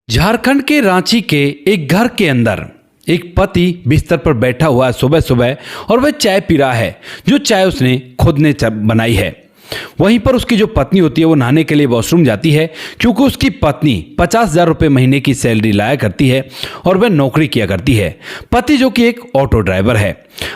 झारखंड के रांची के एक घर के अंदर एक पति बिस्तर पर बैठा हुआ है सुबह सुबह और वह चाय पी रहा है, जो चाय उसने खुद ने बनाई है। वहीं पर उसकी जो पत्नी होती है वो नहाने के लिए वॉशरूम जाती है, क्योंकि उसकी पत्नी 50,000 रुपये महीने की सैलरी लाया करती है और वह नौकरी किया करती है। पति जो कि एक ऑटो ड्राइवर है।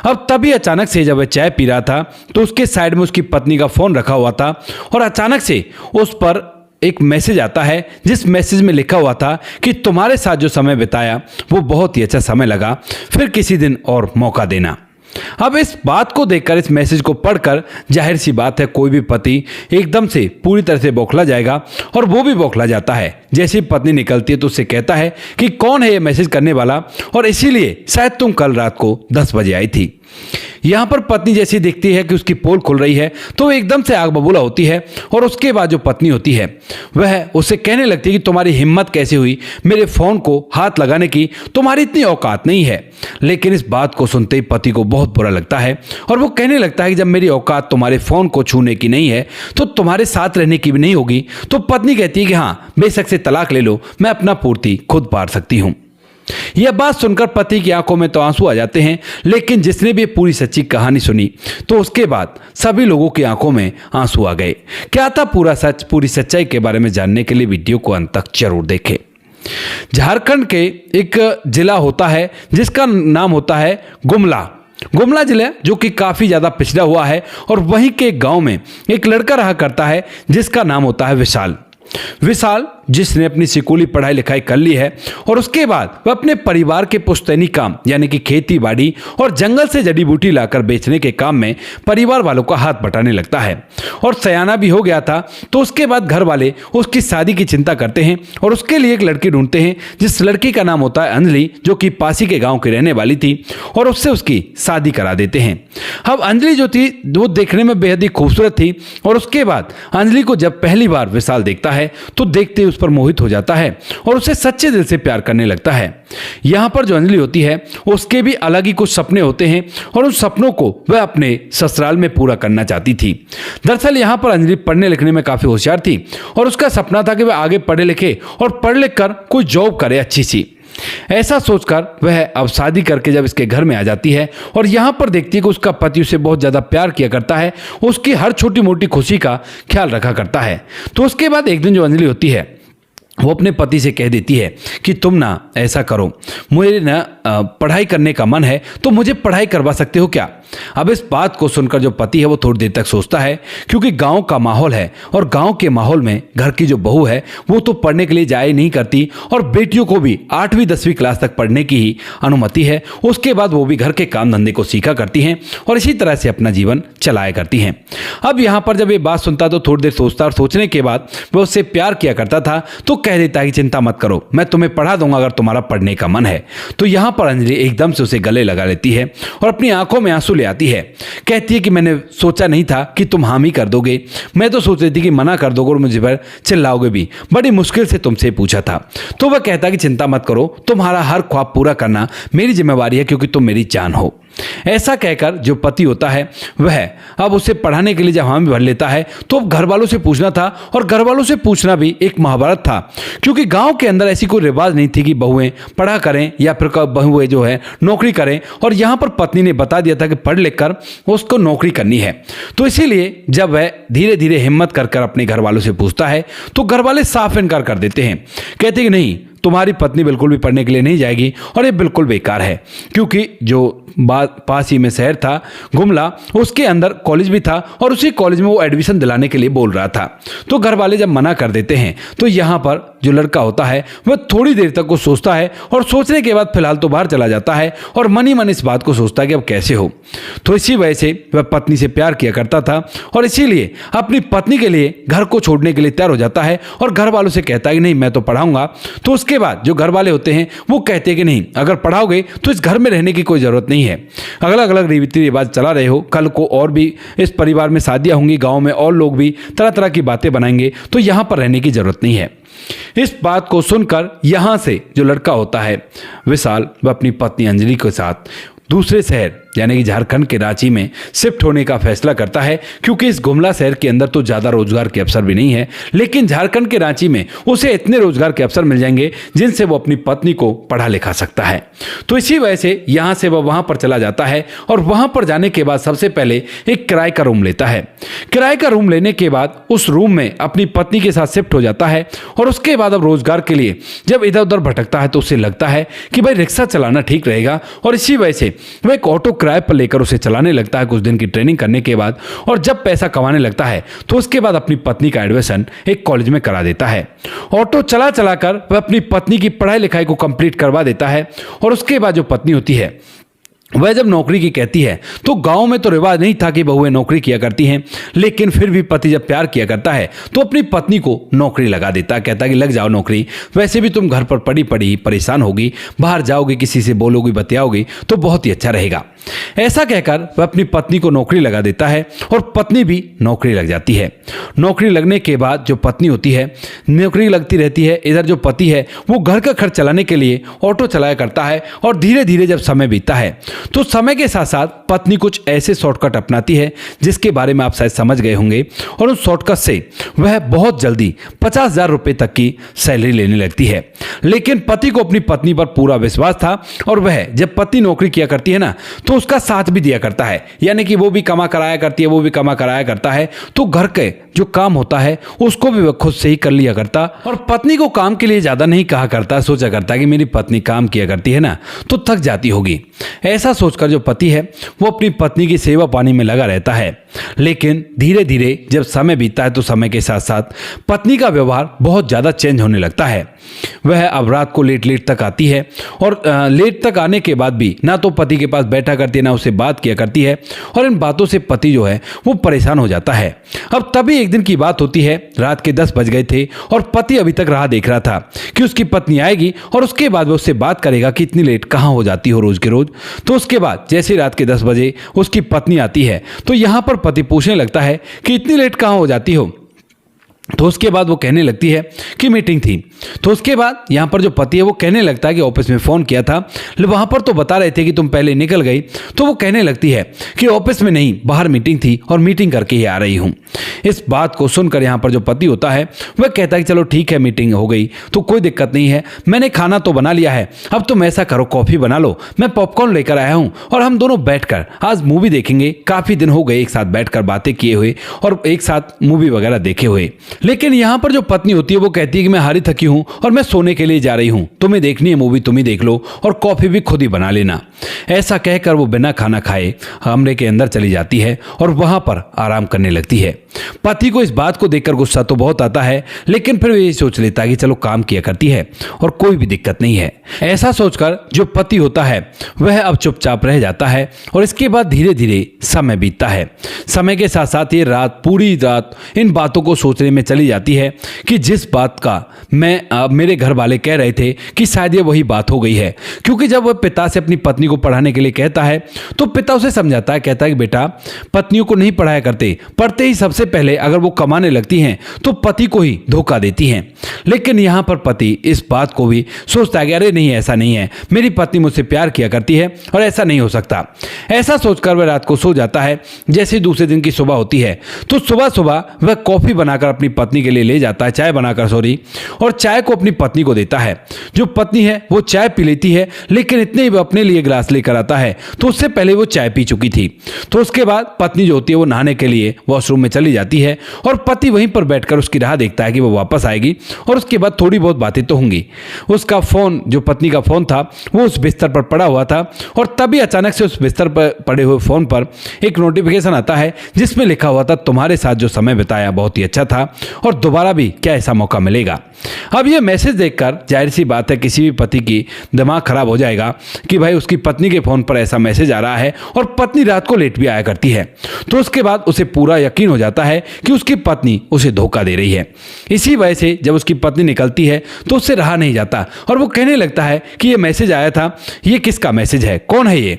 अब तभी अचानक से जब वह चाय पी रहा था तो उसके साइड में उसकी पत्नी का फोन रखा हुआ था और अचानक से उस पर एक मैसेज आता है, जिस मैसेज में लिखा हुआ था कि तुम्हारे साथ जो समय बिताया वो बहुत ही अच्छा समय लगा, फिर किसी दिन और मौका देना। अब इस बात को देखकर, इस मैसेज को पढ़कर जाहिर सी बात है कोई भी पति एकदम से पूरी तरह से बौखला जाएगा और वो भी बौखला जाता है। जैसे ही पत्नी निकलती है तो उससे कहता है कि कौन है ये मैसेज करने वाला, और इसीलिए शायद तुम कल रात को 10 बजे आई थी। यहाँ पर पत्नी जैसी देखती है कि उसकी पोल खुल रही है तो वो एकदम से आग बबूला होती है और उसके बाद जो पत्नी होती है वह उससे कहने लगती है कि तुम्हारी हिम्मत कैसे हुई मेरे फोन को हाथ लगाने की, तुम्हारी इतनी औकात नहीं है। लेकिन इस बात को सुनते ही पति को बहुत बुरा लगता है और वो कहने लगता है कि जब मेरी औकात तुम्हारे फोन को छूने की नहीं है तो तुम्हारे साथ रहने की भी नहीं होगी। तो पत्नी कहती है कि हाँ, बेशक से तलाक ले लो, मैं अपना पूर्ति खुद पार सकती हूँ। यह बात सुनकर पति की आंखों में तो आंसू आ जाते हैं, लेकिन जिसने भी पूरी सच्ची कहानी सुनी तो उसके बाद सभी लोगों की आंखों में आंसू आ गए। क्या था पूरा सच, पूरी सच्चाई के बारे में जानने के लिए वीडियो को अंत तक जरूर देखें। झारखंड के एक जिला होता है जिसका नाम होता है गुमला जिला, जो कि काफी ज्यादा पिछड़ा हुआ है, और वहीं के गांव में एक लड़का रहा करता है जिसका नाम होता है विशाल, जिसने अपनी स्कूली पढ़ाई लिखाई कर ली है और उसके बाद वह अपने परिवार के पुश्तैनी काम यानी कि खेती बाड़ी और जंगल से जड़ी बूटी लाकर बेचने के काम में परिवार वालों का हाथ बटाने लगता है। और सयाना भी हो गया था तो उसके बाद घर वाले उसकी शादी की चिंता करते हैं और उसके लिए एक लड़की ढूंढते हैं, जिस लड़की का नाम होता है अंजलि, जो कि पासी के गाँव की रहने वाली थी, और उससे उसकी शादी करा देते हैं। अब अंजलि जो थी वो देखने में बेहद ही खूबसूरत थी और उसके बाद अंजलि को जब पहली बार विशाल देखता है तो देखते उस पर मोहित हो जाता है और उसे सच्चे दिल से प्यार करने लगता है। यहां पर जो अंजलि होती है उसके भी अलग ही कुछ सपने होते हैं और उन सपनों को वह अपने ससुराल में पूरा करना चाहती थी। दरअसल यहां पर अंजलि पढ़ने लिखने में काफी होशियार थी और उसका सपना था कि वह आगे पढ़े लिखे और पढ़ लिख कर कोई जॉब करे अच्छी सी। ऐसा सोचकर वह अब शादी करके जब इसके घर में आ जाती है और यहां पर देखती है कि उसका पति उसे बहुत ज्यादा प्यार किया करता है, उसकी हर छोटी मोटी खुशी का ख्याल रखा करता है। तो उसके बाद एक दिन जो अंजलि होती है वो अपने पति से कह देती है कि तुम ना ऐसा करो, मुझे ना पढ़ाई करने का मन है तो मुझे पढ़ाई करवा सकते हो क्या। अब इस बात को सुनकर जो पति है वो थोड़ी देर तक सोचता है, क्योंकि गांव का माहौल है और गांव के माहौल में घर की जो बहू है वो तो पढ़ने के लिए जाया नहीं करती और बेटियों को भी 8वीं 10वीं क्लास तक पढ़ने की ही अनुमति है। उसके बाद वो भी घर के काम धंधे को सीखा करती हैं और इसी तरह से अपना जीवन चलाया करती हैं। अब यहाँ पर जब ये बात सुनता तो थोड़ी देर सोचता और सोचने के बाद वह उससे प्यार किया करता था तो कह देता है कि चिंता मत करो, मैं तुम्हें पढ़ा दूंगा अगर तुम्हारा पढ़ने का मन है। तो यहाँ पर अंजलि एकदम से उसे गले लगा लेती है और अपनी आंखों में आंसू ले आती है। कहती है कि मैंने सोचा नहीं था कि तुम हामी कर दोगे, मैं तो सोच रही थी कि मना कर दोगे और मुझे पर चिल्लाओगे भी, बड़ी मुश्किल से तुमसे पूछा था। तो वह कहता है कि चिंता मत करो, तुम्हारा हर ख्वाब पूरा करना मेरी जिम्मेवारी है, क्योंकि तुम मेरी जान हो। ऐसा कहकर जो पति होता है वह अब उसे पढ़ाने के लिए जब हामी भर लेता है तो घर वालों से पूछना था, और घर वालों से पूछना भी एक महाभारत था, क्योंकि गांव के अंदर ऐसी कोई रिवाज नहीं थी कि बहुएं पढ़ा करें या फिर बहुएं जो है नौकरी करें। और यहां पर पत्नी ने बता दिया था कि पढ़ लिख कर उसको नौकरी करनी है। तो इसीलिए जब वह धीरे धीरे हिम्मत कर कर अपने घर वालों से पूछता है तो घर वाले साफ इनकार कर देते हैं। कहते हैं कि नहीं, तुम्हारी पत्नी बिल्कुल भी पढ़ने के लिए नहीं जाएगी और ये बिल्कुल बेकार है, क्योंकि जो पास ही में शहर था गुमला, उसके अंदर कॉलेज भी था और उसी कॉलेज में वो एडमिशन दिलाने के लिए बोल रहा था। तो घर वाले जब मना कर देते हैं तो यहाँ पर जो लड़का होता है वह थोड़ी देर तक वो सोचता है और सोचने के बाद फिलहाल तो बाहर चला जाता है और मन ही मन इस बात को सोचता है कि अब कैसे हो। तो इसी वजह से वह पत्नी से प्यार किया करता था और इसीलिए अपनी पत्नी के लिए घर को छोड़ने के लिए तैयार हो जाता है और घर वालों से कहता है कि नहीं, मैं तो पढ़ाऊंगा। तो उसके बाद जो घर वाले होते हैं वो कहते हैं कि नहीं, अगर पढ़ाओगे तो इस घर में रहने की कोई जरूरत नहीं है, अलग अलग रीति रिवाज चला रहे हो, कल को और भी इस परिवार में शादियां होंगी, गांव में और लोग भी तरह तरह की बातें बनाएंगे, तो यहां पर रहने की जरूरत नहीं है। इस बात को सुनकर यहां से जो लड़का होता है विशाल, वह अपनी पत्नी अंजलि के साथ दूसरे शहर यानी कि झारखंड के रांची में शिफ्ट होने का फैसला करता है, क्योंकि इस गुमला शहर के अंदर तो ज़्यादा रोजगार के अवसर भी नहीं है, लेकिन झारखंड के रांची में उसे इतने रोजगार के अवसर मिल जाएंगे जिनसे वो अपनी पत्नी को पढ़ा लिखा सकता है। तो इसी वजह से यहाँ से वह वहाँ पर चला जाता है और वहाँ पर जाने के बाद सबसे पहले एक किराए का रूम लेता है। किराए का रूम लेने के बाद उस रूम में अपनी पत्नी के साथ शिफ्ट हो जाता है और उसके बाद अब रोजगार के लिए जब इधर उधर भटकता है तो उसे लगता है कि भाई रिक्शा चलाना ठीक रहेगा, और इसी वजह से वह एक ऑटो किराए पर लेकर उसे चलाने लगता है कुछ दिन की ट्रेनिंग करने के बाद। और जब पैसा कमाने लगता है तो उसके बाद अपनी पत्नी का एडमिशन एक कॉलेज में करा देता है। ऑटो चला चलाकर वह अपनी पत्नी की पढ़ाई लिखाई को कंप्लीट करवा देता है। और उसके बाद जो पत्नी होती है वह जब नौकरी की कहती है तो गांव में तो रिवाज नहीं था कि बहुएं नौकरी किया करती हैं, लेकिन फिर भी पति जब प्यार किया करता है तो अपनी पत्नी को नौकरी लगा देता है। कहता है कि लग जाओ नौकरी, वैसे भी तुम घर पर पड़ी पड़ी परेशान होगी, बाहर जाओगी किसी से बोलोगी बतियाओगी तो बहुत ही अच्छा रहेगा। ऐसा कहकर वह अपनी पत्नी को नौकरी लगा देता है और पत्नी भी नौकरी लग जाती है। नौकरी लगने के बाद जो पत्नी होती है नौकरी लगती रहती है, इधर जो पति है वो घर का खर्च चलाने के लिए ऑटो चलाया करता है। और धीरे धीरे जब समय बीतता है तो समय के साथ साथ पत्नी कुछ ऐसे शॉर्टकट अपनाती है जिसके बारे में आप शायद समझ गए होंगे, और उन शॉर्टकट से वह बहुत जल्दी 50,000 रुपए तक की सैलरी लेने लगती है। लेकिन पति को अपनी पत्नी पर पूरा विश्वास था और वह जब पत्नी नौकरी किया करती है ना तो उसका साथ भी दिया करता है, यानी कि वो भी कमा कराया करती है, वो भी कमा कराया करता है, तो घर के जो काम होता है उसको भी वह खुद से ही कर लिया करता। और पत्नी को काम के लिए ज्यादा नहीं कहा करता, सोचा करता कि मेरी पत्नी काम किया करती है ना तो थक जाती होगी। ऐसा सोचकर जो पति है वो अपनी पत्नी की सेवा पानी में लगा रहता है। लेकिन धीरे धीरे जब समय बीतता है तो समय के साथ साथ पत्नी का व्यवहार बहुत ज़्यादा चेंज होने लगता है। वह अब रात को लेट लेट तक आती है और लेट तक आने के बाद भी ना तो पति के पास बैठा करती है ना उससे बात किया करती है, और इन बातों से पति जो है वो परेशान हो जाता है। अब तभी एक दिन की बात होती है, रात के 10 बज गए थे और पति अभी तक राह देख रहा था कि उसकी पत्नी आएगी और उसके बाद वो उससे बात करेगा कि इतनी लेट कहाँ हो जाती हो रोज के रोज। तो उसके बाद जैसे रात के 10 बजे उसकी पत्नी आती है तो यहाँ पर पति पूछने लगता है कि इतनी लेट कहाँ हो जाती हो। तो उसके बाद वो कहने लगती है कि मीटिंग थी। तो उसके बाद यहाँ पर जो पति है वो कहने लगता है कि ऑफिस में फ़ोन किया था, वहाँ पर तो बता रहे थे कि तुम पहले निकल गई। तो वो कहने लगती है कि ऑफिस में नहीं, बाहर मीटिंग थी और मीटिंग करके ही आ रही हूँ। इस बात को सुनकर यहाँ पर जो पति होता है वह कहता है कि चलो ठीक है, मीटिंग हो गई तो कोई दिक्कत नहीं है, मैंने खाना तो बना लिया है, अब तुम ऐसा करो कॉफ़ी बना लो, मैं पॉपकॉर्न लेकर आया हूँ और हम दोनों बैठकर आज मूवी देखेंगे। काफ़ी दिन हो गए एक साथ बैठकर बातें किए हुए और एक साथ मूवी वगैरह देखे हुए। लेकिन यहाँ पर जो पत्नी होती है वो कहती है कि मैं हारी थकी हूँ और मैं सोने के लिए जा रही हूँ, तुम्हें देखनी है मूवी तुम ही देख लो और कॉफ़ी भी खुद ही बना लेना। ऐसा कहकर वो बिना खाना खाए कमरे के अंदर चली जाती है और वहाँ पर आराम करने लगती है। पति को इस बात को देखकर गुस्सा तो बहुत आता है, लेकिन फिर वो ये सोच लेता है कि चलो काम किया करती है और कोई भी दिक्कत नहीं है। ऐसा सोचकर जो पति होता है वह अब चुपचाप रह जाता है और इसके बाद धीरे धीरे समय बीतता है। समय के साथ साथ ये रात पूरी रात इन बातों को सोचने में चली जाती है कि जिस बात का मेरे घर वाले कह रहे थे कि शायद ये वही बात हो गई है। क्योंकि जब वह पिता से अपनी पत्नी को पढ़ाने के लिए कहता है तो पिता उसे समझाता है, कहता है कि बेटा पत्नियों को नहीं पढ़ाया करते, पढ़ते ही सबसे पहले अगर वो कमाने लगती हैं तो पति को ही धोखा देती हैं। लेकिन यहाँ पर पति इस बात को भी सोचता है कि अरे नहीं, ऐसा नहीं है, मेरी पत्नी मुझसे प्यार किया करती है और ऐसा नहीं हो सकता। ऐसा सोचकर वह रात को सो जाता है। जैसे दूसरे दिन की सुबह होती है तो सुबह सुबह वह कॉफ़ी बनाकर अपनी पत्नी के लिए ले जाता है, चाय बनाकर और चाय को अपनी पत्नी को देता है। जो पत्नी है वो चाय पी लेती है, लेकिन इतने ही वो अपने लिए गिलास लेकर आता है तो उससे पहले वो चाय पी चुकी थी। तो उसके बाद पत्नी जो होती है वो नहाने के लिए वॉशरूम में चली जाती है और पति वहीं पर बैठकर उसकी राह देखता है कि वो वापस आएगी और उसके बाद थोड़ी बहुत बातें तो होंगी। उसका फ़ोन, जो पत्नी का फ़ोन था, वो उस बिस्तर पर पड़ा हुआ था और तभी अचानक से उस बिस्तर पर पड़े हुए फ़ोन पर एक नोटिफिकेशन आता है जिसमें लिखा हुआ था, तुम्हारे साथ जो समय बिताया बहुत ही अच्छा था और दोबारा भी क्या ऐसा मौका मिलेगा। अब ये मैसेज देखकर जाहिर सी बात है किसी भी पति की दिमाग खराब हो जाएगा कि भाई उसकी पत्नी के फ़ोन पर ऐसा मैसेज आ रहा है और पत्नी रात को लेट भी आया करती है। तो उसके बाद उसे पूरा यकीन हो जाता है कि उसकी पत्नी उसे धोखा दे रही है। इसी वजह से जब उसकी पत्नी निकलती है तो उससे रहा नहीं जाता और वो कहने लगता है कि ये मैसेज आया था, ये किसका मैसेज है, कौन है ये।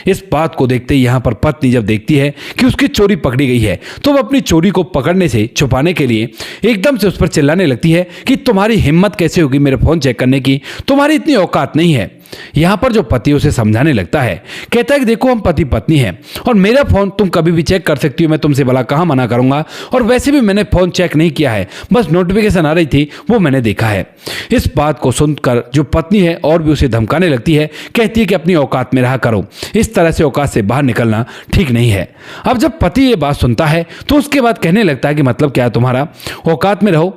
इस बात को देखते ही यहाँ पर पत्नी जब देखती है कि उसकी चोरी पकड़ी गई है तो वो अपनी चोरी को पकड़ने से छुपाने के लिए एकदम से उस पर चिल्लाने लगती है कि तुम्हारी हिम्मत कैसे होगी मेरे फ़ोन चेक करने की, तुम्हारी इतनी औकात नहीं है। यहाँ पर जो पति उसे समझाने लगता है, कहता है कि देखो हम पति पत्नी हैं और मेरा फोन तुम कभी भी चेक कर सकती हो, मैं तुमसे भला कहाँ मना करूंगा, और वैसे भी मैंने फोन चेक नहीं किया है, बस नोटिफिकेशन आ रही थी वो मैंने देखा है। इस बात को सुनकर जो पत्नी है और भी उसे धमकाने लगती है, कहती है कि अपनी औकात में रहा करो, इस तरह से औकात से बाहर निकलना ठीक नहीं है। अब जब पति ये बात सुनता है तो उसके बाद कहने लगता है कि मतलब क्या है तुम्हारा, औकात में रहो,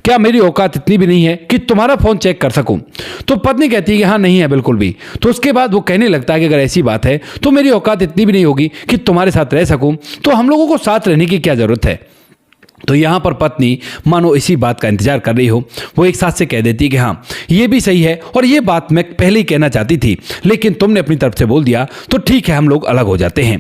क्या मेरी औकात इतनी भी नहीं है कि तुम्हारा फोन चेक कर सकूं? तो पत्नी कहती है कि हाँ नहीं है बिल्कुल भी। तो उसके बाद वो कहने लगता है कि अगर ऐसी बात है तो मेरी औकात इतनी भी नहीं होगी कि तुम्हारे साथ रह सकूं, तो हम लोगों को साथ रहने की क्या जरूरत है। तो यहाँ पर पत्नी मानो इसी बात का इंतजार कर रही हो, वो एक साथ से कह देती है कि हाँ ये भी सही है और ये बात मैं पहले ही कहना चाहती थी, लेकिन तुमने अपनी तरफ से बोल दिया तो ठीक है, हम लोग अलग हो जाते हैं।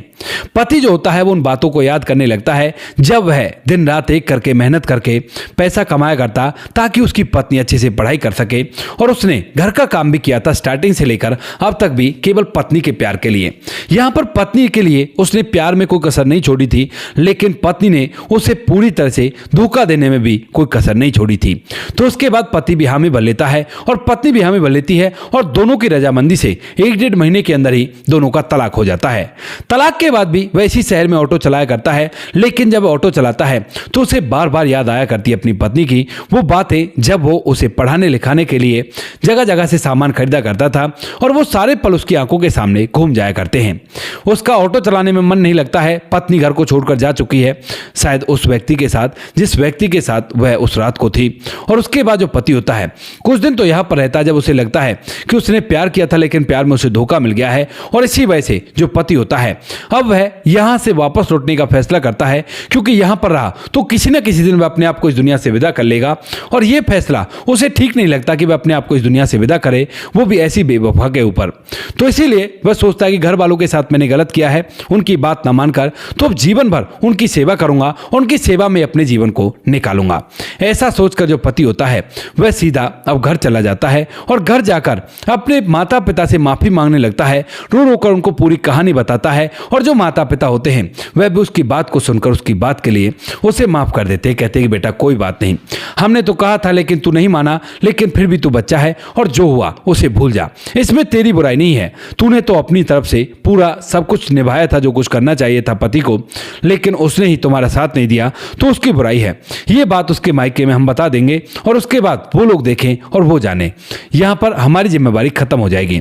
पति जो होता है वो उन बातों को याद करने लगता है जब वह दिन रात एक करके मेहनत करके पैसा कमाया करता ताकि उसकी पत्नी अच्छे से पढ़ाई कर सके, और उसने घर का काम भी किया था स्टार्टिंग से लेकर अब तक भी केवल पत्नी के प्यार के लिए। यहाँ पर पत्नी के लिए उसने प्यार में कोई कसर नहीं छोड़ी थी, लेकिन पत्नी ने उसे पूरी तरह से धोखा देने में भी कोई कसर नहीं छोड़ी थी। तो उसके बाद पति भी हामी भर लेता है और पत्नी भी हामी भर लेती है और दोनों की रजामंदी से 1-1.5 महीने के अंदर ही दोनों का तलाक हो जाता है। तलाक के बाद भी वह इसी शहर में ऑटो चलाया करता है, लेकिन जब ऑटो चलाता है तो उसे बार बार याद आया करती है अपनी पत्नी की वो बातें जब वो उसे पढ़ाने लिखाने के लिए जगह जगह से सामान खरीदा करता था, और वो सारे पल उसकी आंखों के सामने घूम जाया करते हैं। उसका ऑटो चलाने में मन नहीं लगता है, पत्नी घर को छोड़कर जा चुकी है, शायद उस व्यक्ति के साथ जिस व्यक्ति के साथ वह उस रात को थी। और उसके बाद जो पति होता है कुछ दिन तो यहाँ पर रहता है जब उसे लगता है कि उसने प्यार किया था लेकिन प्यार में उसे धोखा मिल गया है, और इसी वजह से जो पति होता है अब वह यहाँ से वापस लौटने का फैसला करता है, क्योंकि यहाँ पर रहा तो किसी न किसी दिन वह अपने आप को इस दुनिया से विदा कर लेगा, और यह फैसला उसे ठीक नहीं लगता कि वह अपने आप को इस दुनिया से विदा करे, वो भी ऐसी बेवफा के ऊपर। तो इसीलिए वह सोचता है कि घर वालों के साथ मैंने गलत किया है, उनकी बात न मानकर तो अब जीवन भर उनकी सेवा करूंगा, उनकी सेवा में अपने जीवन को निकालूंगा। ऐसा सोचकर जो पति होता है वह सीधा अब घर चला जाता है और घर जाकर अपने माता पिता से माफी मांगने लगता है, रो रो कर उनको पूरी कहानी बताता है, और जो माता पिता होते हैं वह भी उसकी बात को सुनकर उसकी बात के लिए उसे माफ कर देते हैं, कहते हैं कि बेटा कोई बात नहीं, हमने तो कहा था लेकिन तू नहीं माना, लेकिन फिर भी तू बच्चा है और जो हुआ उसे भूल जा, इसमें तेरी बुराई नहीं है, तूने तो अपनी तरफ से पूरा सब कुछ निभाया था जो कुछ करना चाहिए था पति को, लेकिन उसने ही तुम्हारा साथ नहीं दिया तो उसकी बुराई है। ये बात उसके मायके में हम बता देंगे और उसके बाद वो लोग देखें और वो जाने, यहाँ पर हमारी जिम्मेवारी खत्म हो जाएगी।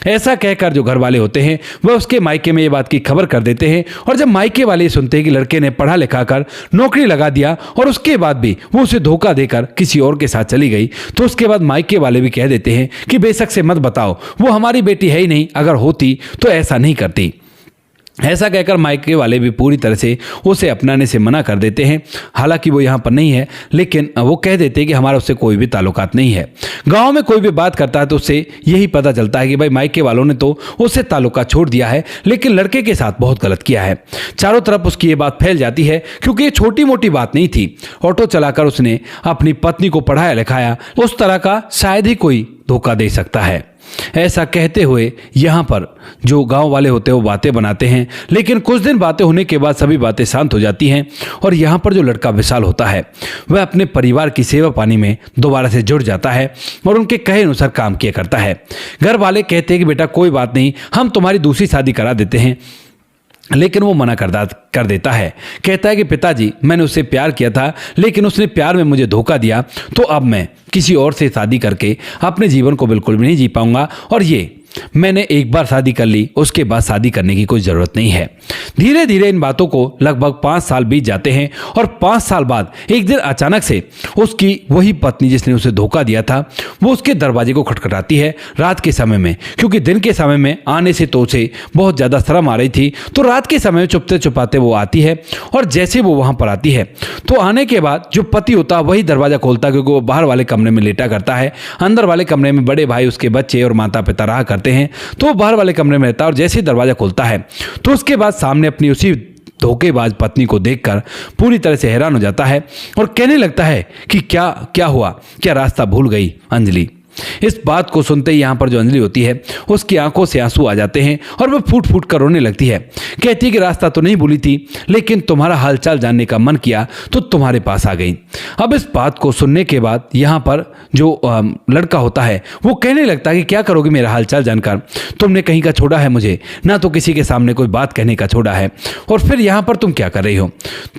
ऐसा कहकर जो घर वाले होते हैं वह उसके मायके में ये बात की खबर कर देते हैं, और जब मायके वाले सुनते हैं कि लड़के ने पढ़ा लिखा कर नौकरी लगा दिया और उसके बाद भी वो उसे धोखा देकर किसी और के साथ चली गई, तो उसके बाद मायके वाले भी कह देते हैं कि बेशक से मत बताओ, वो हमारी बेटी है ही नहीं, अगर होती तो ऐसा नहीं करती। ऐसा कहकर मायके वाले भी पूरी तरह से उसे अपनाने से मना कर देते हैं। हालांकि वो यहाँ पर नहीं है, लेकिन वो कह देते हैं कि हमारा उससे कोई भी ताल्लुकात नहीं है। गांव में कोई भी बात करता है तो उससे यही पता चलता है कि भाई मायके वालों ने तो उससे ताल्लुकात छोड़ दिया है, लेकिन लड़के के साथ बहुत गलत किया है। चारों तरफ उसकी ये बात फैल जाती है, क्योंकि ये छोटी मोटी बात नहीं थी। ऑटो चलाकर उसने अपनी पत्नी को पढ़ाया लिखाया, उस तरह का शायद ही कोई धोखा दे सकता है। ऐसा कहते हुए यहाँ पर जो गांव वाले होते हैं वो बातें बनाते हैं, लेकिन कुछ दिन बातें होने के बाद सभी बातें शांत हो जाती हैं, और यहाँ पर जो लड़का विशाल होता है वह अपने परिवार की सेवा पानी में दोबारा से जुड़ जाता है और उनके कहे अनुसार काम किया करता है। घर वाले कहते हैं कि बेटा कोई बात नहीं, हम तुम्हारी दूसरी शादी करा देते हैं, लेकिन वो मना कर देता है। कहता है कि पिताजी मैंने उससे प्यार किया था, लेकिन उसने प्यार में मुझे धोखा दिया, तो अब मैं किसी और से शादी करके अपने जीवन को बिल्कुल भी नहीं जी पाऊंगा, और ये मैंने एक बार शादी कर ली, उसके बाद शादी करने की कोई ज़रूरत नहीं है। धीरे धीरे इन बातों को लगभग 5 साल बीत जाते हैं, और 5 साल बाद एक दिन अचानक से उसकी वही पत्नी जिसने उसे धोखा दिया था वो उसके दरवाजे को खटखटाती है रात के समय में, क्योंकि दिन के समय में आने से तो उसे बहुत ज़्यादा शर्म आ रही थी। तो रात के समय में चुपते छुपाते वो आती है, और जैसे वो वहाँ पर आती है तो आने के बाद जो पति होता है वही दरवाज़ा खोलता है, क्योंकि वो बाहर वाले कमरे में लेटा करता है, अंदर वाले कमरे में बड़े भाई उसके बच्चे और माता पिता रहा करते हैं। तो वो बाहर वाले कमरे में रहता है, और जैसे ही दरवाजा खुलता है तो उसके बाद सामने अपनी उसी धोखेबाज पत्नी को देखकर पूरी तरह से हैरान हो जाता है और कहने लगता है कि क्या क्या हुआ, क्या रास्ता भूल गई अंजलि। इस बात को सुनते ही यहाँ पर जो अंजलि होती है उसकी आंखों से आंसू आ जाते हैं और वह फूट फूट कर रोने लगती है। कहती है कि रास्ता तो नहीं भूली थी, लेकिन तुम्हारा हालचाल जानने का मन किया तो तुम्हारे पास आ गई। अब इस बात को सुनने के बाद यहाँ पर जो लड़का होता है वो कहने लगता है कि क्या करोगे मेरा हालचाल जानकर, तुमने कहीं का छोड़ा है मुझे, ना तो किसी के सामने कोई बात कहने का छोड़ा है, और फिर यहाँ पर तुम क्या कर रही हो।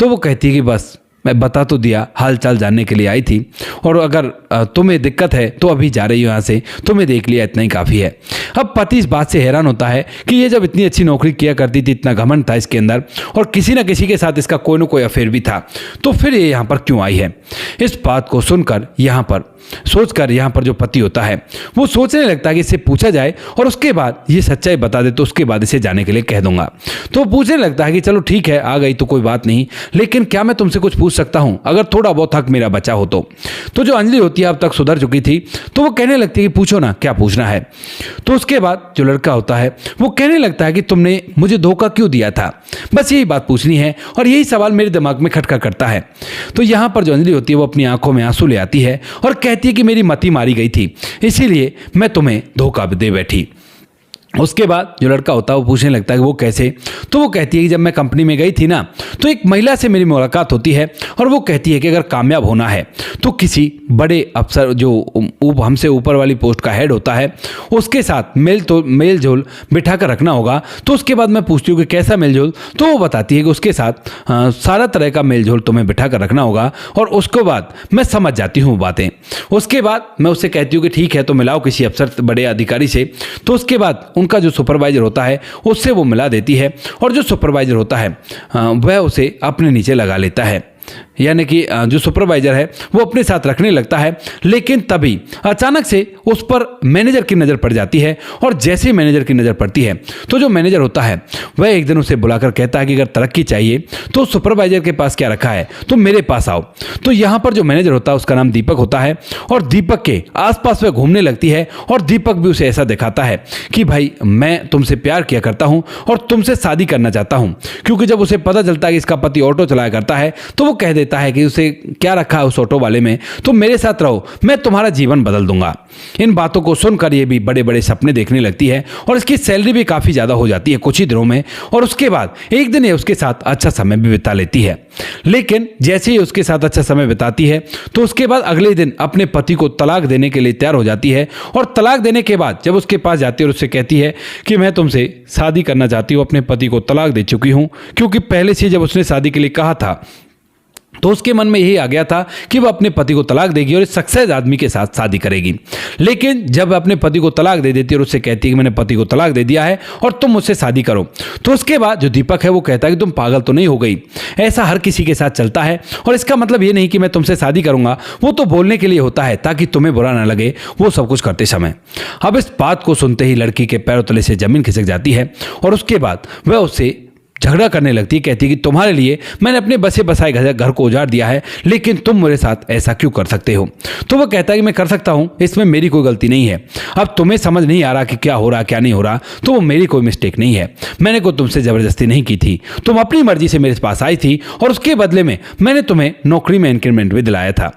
तो वो कहती है कि बस मैं बता तो दिया, हाल चाल जानने के लिए आई थी, और अगर तुम्हें दिक्कत है तो अभी जा रही हो यहाँ से, तुम्हें देख लिया इतना ही काफ़ी है। अब पति इस बात से हैरान होता है कि ये जब इतनी अच्छी नौकरी किया करती थी, इतना घमंड था इसके अंदर, और किसी न किसी के साथ इसका कोई न कोई अफेयर भी था, तो फिर ये यहाँ पर क्यों आई है। इस बात को सुनकर यहाँ पर सोचकर यहाँ पर जो पति होता है वो सोचने लगता है कि इससे पूछा जाए और उसके बाद ये सच्चाई बता दे तो उसके बाद इसे जाने के लिए कह दूंगा। तो वो पूछने लगता है कि चलो ठीक है, आ गई तो कोई बात नहीं, लेकिन क्या मैं तुमसे कुछ पूछ सकता हूं, अगर थोड़ा बहुत हक मेरा बचा हो तो जो अंजलि होती है अब तक सुधर चुकी थी, तो वो कहने लगती है कि पूछो ना, क्या पूछना है। तो उसके बाद जो लड़का होता है वो कहने लगता है कि तुमने मुझे धोखा क्यों दिया था, बस यही बात पूछनी है, और यही सवाल मेरे दिमाग में खटका करता है। तो यहाँ पर जो अंजलि होती है वो अपनी आंखों में आंसू ले आती है और कहती है कि मेरी मति मारी गई थी, इसीलिए मैं तुम्हें धोखा दे बैठी। उसके बाद जो लड़का होता है वो पूछने लगता है कि वो कैसे। तो वो कहती है कि जब मैं कंपनी में गई थी ना, तो एक महिला से मेरी मुलाकात होती है और वो कहती है कि अगर कामयाब होना है तो किसी बड़े अफसर जो हमसे ऊपर वाली पोस्ट का हेड होता है उसके साथ मेल जोल बिठा कर रखना होगा। तो उसके बाद मैं पूछती हूँ कि कैसा मेल जोल, तो वो बताती है कि उसके साथ सारा तरह का मेल जोल तुम्हें बिठा कर रखना होगा, और उसके बाद मैं समझ जाती हूँ बातें। उसके बाद मैं उससे कहती हूँ कि ठीक है, तो मिलाओ किसी अफसर बड़े अधिकारी से। तो उसके बाद उनका जो सुपरवाइजर होता है उससे वो मिला देती है, और जो सुपरवाइजर होता है वह उसे अपने नीचे लगा लेता है, यानी कि जो सुपरवाइजर है वो अपने साथ रखने लगता है। लेकिन तभी अचानक से उस पर मैनेजर की नज़र पड़ जाती है, और जैसे ही मैनेजर की नज़र पड़ती है तो जो मैनेजर होता है वह एक दिन उसे बुलाकर कहता है कि अगर तरक्की चाहिए तो सुपरवाइजर के पास क्या रखा है, तो मेरे पास आओ। तो यहाँ पर जो मैनेजर होता है उसका नाम दीपक होता है, और दीपक के आसपास वह घूमने लगती है, और दीपक भी उसे ऐसा दिखाता है कि भाई मैं तुमसे प्यार किया करता हूँ और तुमसे शादी करना चाहता हूँ। क्योंकि जब उसे पता चलता है कि इसका पति ऑटो चलाया करता है तो वो कह देता है कि उसे क्या रखा है उस ऑटो वाले में, तो मेरे साथ रहो, मैं तुम्हारा जीवन बदल दूंगा। इन बातों को सुनकर ये भी बड़े बड़े सपने देखने लगती है, और इसकी सैलरी भी काफ़ी ज़्यादा हो जाती है कुछ ही दिनों में। और उसके बाद एक दिन ये उसके साथ अच्छा समय भी बिता लेती है। लेकिन जैसे ही उसके साथ अच्छा समय बिताती है तो उसके बाद अगले दिन अपने पति को तलाक देने के लिए तैयार हो जाती है, और तलाक देने के बाद जब उसके पास जाती है और उससे कहती है कि मैं तुमसे शादी करना चाहती हूँ, अपने पति को तलाक दे चुकी हूँ। क्योंकि पहले से जब उसने शादी के लिए कहा था तो उसके मन में यही आ गया था कि वह अपने पति को तलाक देगी और इस सक्सेस आदमी के साथ शादी करेगी। लेकिन जब अपने पति को तलाक दे देती है और उससे कहती है कि मैंने पति को तलाक दे दिया है और तुम मुझसे शादी करो, तो उसके बाद जो दीपक है वो कहता है कि तुम पागल तो नहीं हो गई, ऐसा हर किसी के साथ चलता है, और इसका मतलब ये नहीं कि मैं तुमसे शादी करूंगा, वो तो बोलने के लिए होता है ताकि तुम्हें बुरा ना लगे वो सब कुछ करते समय। अब इस बात को सुनते ही लड़की के पैरों तले से जमीन खिसक जाती है, और उसके बाद वह उससे झगड़ा करने लगती है। कहती है कि तुम्हारे लिए मैंने अपने बसे बसाए घर को उजाड़ दिया है, लेकिन तुम मेरे साथ ऐसा क्यों कर सकते हो। तो वो कहता है कि मैं कर सकता हूँ, इसमें मेरी कोई गलती नहीं है। अब तुम्हें समझ नहीं आ रहा कि क्या हो रहा क्या नहीं हो रहा, तो वो मेरी कोई मिस्टेक नहीं है, मैंने कोई तुमसे ज़बरदस्ती नहीं की थी, तुम अपनी मर्जी से मेरे पास आई थी, और उसके बदले में मैंने तुम्हें नौकरी में इंक्रीमेंट भी दिलाया था।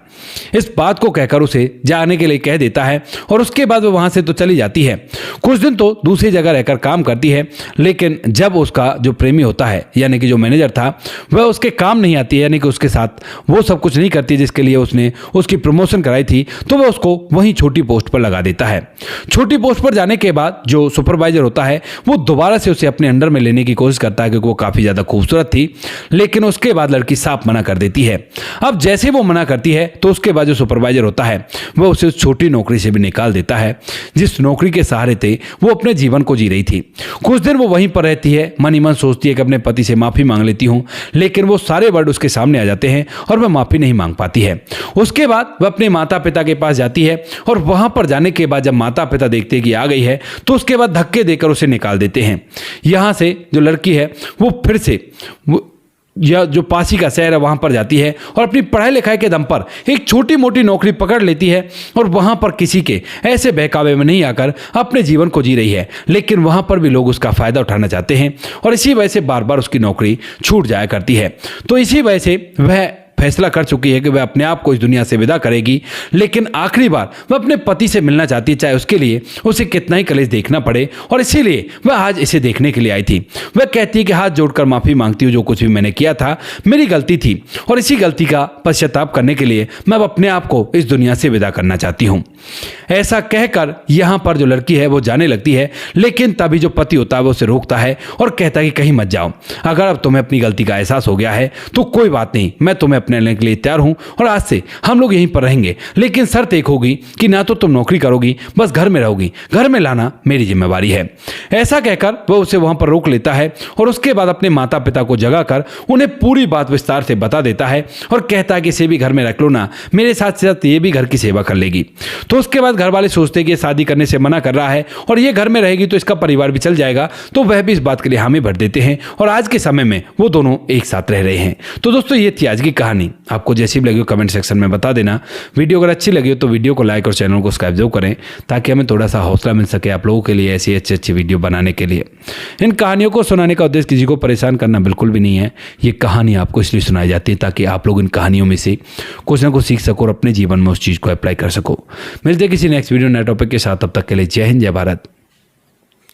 इस बात को कहकर उसे जाने के लिए कह देता है, और उसके बाद वो वहाँ से तो चली जाती है। कुछ दिन तो दूसरी जगह रहकर काम करती है, लेकिन जब उसका जो प्रेमी होता है यानी कि जो मैनेजर था वह उसके काम नहीं आती है, यानी कि उसके साथ वो सब कुछ नहीं करती जिसके लिए उसने उसकी प्रमोशन कराई थी, तो वह उसको वहीं छोटी पोस्ट पर लगा देता है। छोटी पोस्ट पर जाने के बाद जो सुपरवाइजर होता है वो दोबारा से उसे अपने अंडर में लेने की कोशिश करता है, क्योंकि वो काफ़ी ज़्यादा खूबसूरत थी। लेकिन उसके बाद लड़की साफ मना कर देती है। अब जैसे वो मना करती है तो उसके बाद जो सुपरवाइजर होता है वह उसे उस छोटी नौकरी से भी निकाल देता है, जिस नौकरी के सहारे थे वो अपने जीवन को जी रही थी। कुछ दिन वो वहीं पर रहती है, मन ही मन सोचती है कि अपने पति से माफ़ी मांग लेती हूँ, लेकिन वो सारे वर्ड उसके सामने आ जाते हैं और वह माफ़ी नहीं मांग पाती है। उसके बाद वह अपने माता पिता के पास जाती है, और वहाँ पर जाने के बाद जब माता पिता देखते हैं कि आ गई है तो उसके बाद धक्के देकर उसे निकाल देते हैं। यहाँ से जो लड़की है वो फिर से या जो पास ही का शहर है वहाँ पर जाती है, और अपनी पढ़ाई लिखाई के दम पर एक छोटी मोटी नौकरी पकड़ लेती है, और वहाँ पर किसी के ऐसे बहकावे में नहीं आकर अपने जीवन को जी रही है। लेकिन वहाँ पर भी लोग उसका फ़ायदा उठाना चाहते हैं, और इसी वजह से बार बार उसकी नौकरी छूट जाया करती है। तो इसी वजह से वह फैसला कर चुकी है कि वह अपने आप को इस दुनिया से विदा करेगी, लेकिन आखिरी बार वह अपने पति से मिलना चाहती है, चाहे उसके लिए उसे कितना ही कलेश देखना पड़े, और इसीलिए वह आज इसे देखने के लिए आई थी। वह कहती है कि हाथ जोड़कर माफी मांगती हूँ, जो कुछ भी मैंने किया था मेरी गलती थी, और इसी गलती का पश्चाताप करने के लिए मैं अब अपने आप को इस दुनिया से विदा करना चाहती हूँ। ऐसा कहकर यहां पर जो लड़की है वो जाने लगती है, लेकिन तभी जो पति होता है वो उसे रोकता है और कहता है कि कहीं मत जाओ, अगर अब तुम्हें अपनी गलती का एहसास हो गया है तो कोई बात नहीं, मैं तुम्हें अपने लेने के लिए तैयार हूं और आज से हम लोग यहीं पर रहेंगे, लेकिन शर्त एक होगी कि ना तो तुम नौकरी करोगी, बस घर में रहोगी, घर में लाना मेरी जिम्मेवारी है। ऐसा कहकर वह उसे वहां पर रोक लेता है और उसके बाद अपने माता पिता को जगाकर उन्हें पूरी बात विस्तार से बता देता है और कहता है कि इसे भी घर में रख लो ना, मेरे साथ साथ ये भी घर की सेवा कर लेगी। तो उसके बाद घर वाले सोचते हैं कि ये शादी करने से मना कर रहा है और ये घर में रहेगी तो इसका परिवार भी चल जाएगा, तो वह भी इस बात के लिए हामी भर देते हैं और आज के समय में वो दोनों एक साथ रह रहे हैं। तो दोस्तों ये थी आज की कहानी। आपको जैसी भी लगी हो कमेंट सेक्शन में बता देना। वीडियो अगर अच्छी लगी हो तो वीडियो को लाइक और चैनल को सब्सक्राइब जरूर करें, ताकि हमें थोड़ा सा हौसला मिल सके आप लोगों के लिए ऐसी अच्छी वीडियो बनाने के लिए। इन कहानियों को सुनाने का उद्देश्य किसी को परेशान करना बिल्कुल भी नहीं है। ये कहानी आपको इसलिए सुनाई जाती है ताकि आप लोग इन कहानियों में से कुछ ना कुछ सीख सको और अपने जीवन में उस चीज़ को अप्लाई कर सको। मिलते हैं किसी नेक्स्ट वीडियो नए टॉपिक के साथ, तब तक के लिए जय हिंद, जय भारत,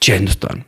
जय हिंदुस्तान।